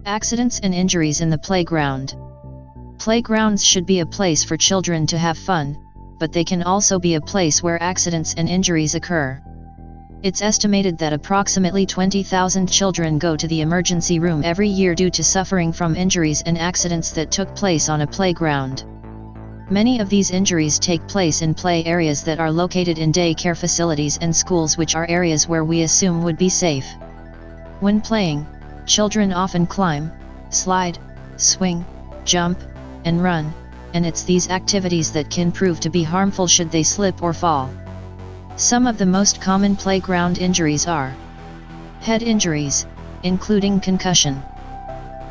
Accidents and injuries in the playground. Playgrounds should be a place for children to have fun, but they can also be a place where accidents and injuries occur. It's estimated that approximately 20,000 children go to the emergency room every year due to suffering from injuries and accidents that took place on a playground. Many of these injuries take place in play areas that are located in daycare facilities and schools, which are areas where we assume would be safe. When playing, children often climb, slide, swing, jump, and run, and it's these activities that can prove to be harmful should they slip or fall. Some of the most common playground injuries are head injuries, including concussion,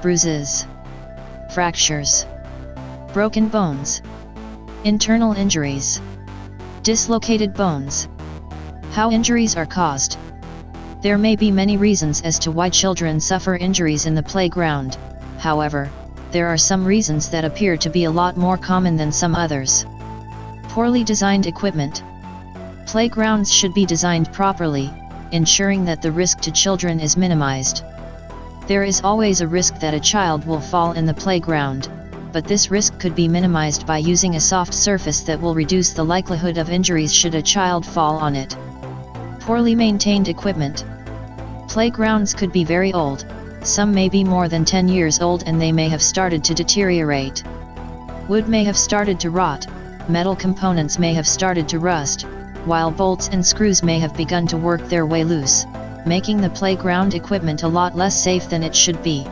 bruises, fractures, broken bones, internal injuries, dislocated bones. How injuries are caused. There may be many reasons as to why children suffer injuries in the playground. However, there are some reasons that appear to be a lot more common than some others. Poorly designed equipment. Playgrounds should be designed properly, ensuring that the risk to children is minimized. There is always a risk that a child will fall in the playground, but this risk could be minimized by using a soft surface that will reduce the likelihood of injuries should a child fall on it. Poorly maintained equipment. Playgrounds could be very old. Some may be more than 10 years old and they may have started to deteriorate. Wood may have started to rot, metal components may have started to rust, while bolts and screws may have begun to work their way loose, making the playground equipment a lot less safe than it should be.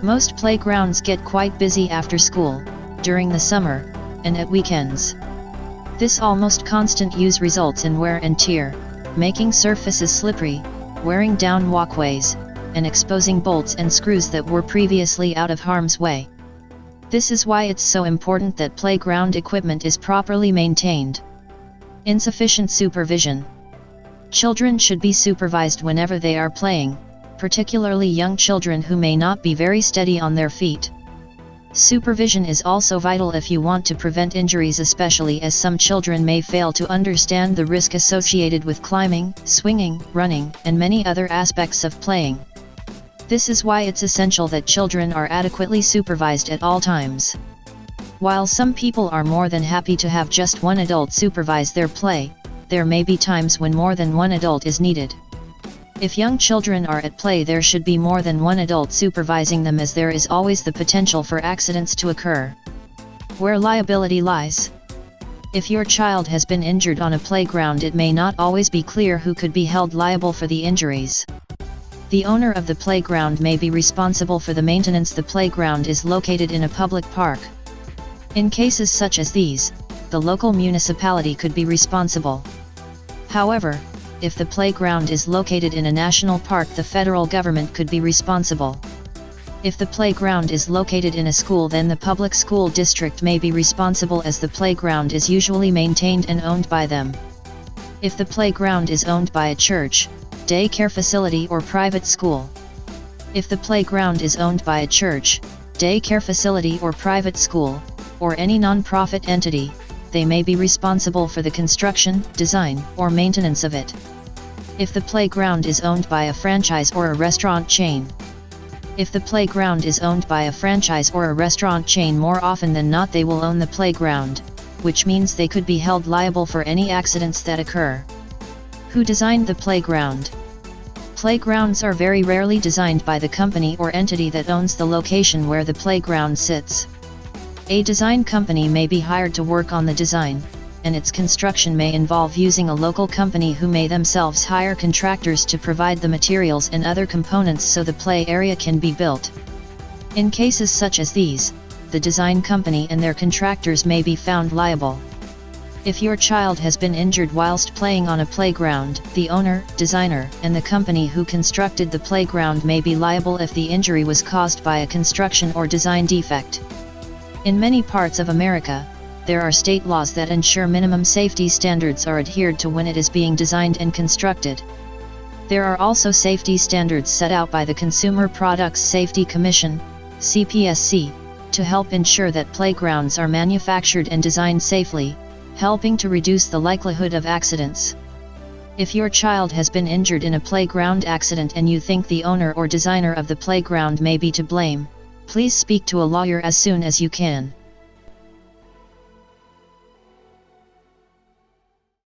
Most playgrounds get quite busy after school, during the summer, and at weekends. This almost constant use results in wear and tear, making surfaces slippery, wearing down walkways, and exposing bolts and screws that were previously out of harm's way. This is why it's so important that playground equipment is properly maintained. Insufficient supervision. Children should be supervised whenever they are playing, particularly young children who may not be very steady on their feet. Supervision is also vital if you want to prevent injuries, especially as some children may fail to understand the risk associated with climbing, swinging, running, and many other aspects of playing. This is why it's essential that children are adequately supervised at all times. While some people are more than happy to have just one adult supervise their play, there may be times when more than one adult is needed. If young children are at play, there should be more than one adult supervising them, as there is always the potential for accidents to occur. Where liability lies. If your child has been injured on a playground, it may not always be clear who could be held liable for the injuries. The owner of the playground may be responsible for the maintenance. The playground is located in a public park. In cases such as these, the local municipality could be responsible. However, if the playground is located in a national park, the federal government could be responsible. If the playground is located in a school, then the public school district may be responsible, as the playground is usually maintained and owned by them. If the playground is owned by a church, daycare facility, or private school. If the playground is owned by a church, daycare facility, or private school, or any non-profit entity, they may be responsible for the construction, design, or maintenance of it. If the playground is owned by a franchise or a restaurant chain. If the playground is owned by a franchise or a restaurant chain, more often than not they will own the playground, which means they could be held liable for any accidents that occur. Who designed the playground? Playgrounds are very rarely designed by the company or entity that owns the location where the playground sits. A design company may be hired to work on the design, and its construction may involve using a local company who may themselves hire contractors to provide the materials and other components so the play area can be built. In cases such as these, the design company and their contractors may be found liable. If your child has been injured whilst playing on a playground, the owner, designer, and the company who constructed the playground may be liable if the injury was caused by a construction or design defect. In many parts of America, there are state laws that ensure minimum safety standards are adhered to when it is being designed and constructed. There are also safety standards set out by the Consumer Products Safety Commission, CPSC, to help ensure that playgrounds are manufactured and designed safely, helping to reduce the likelihood of accidents. If your child has been injured in a playground accident and you think the owner or designer of the playground may be to blame, please speak to a lawyer as soon as you can.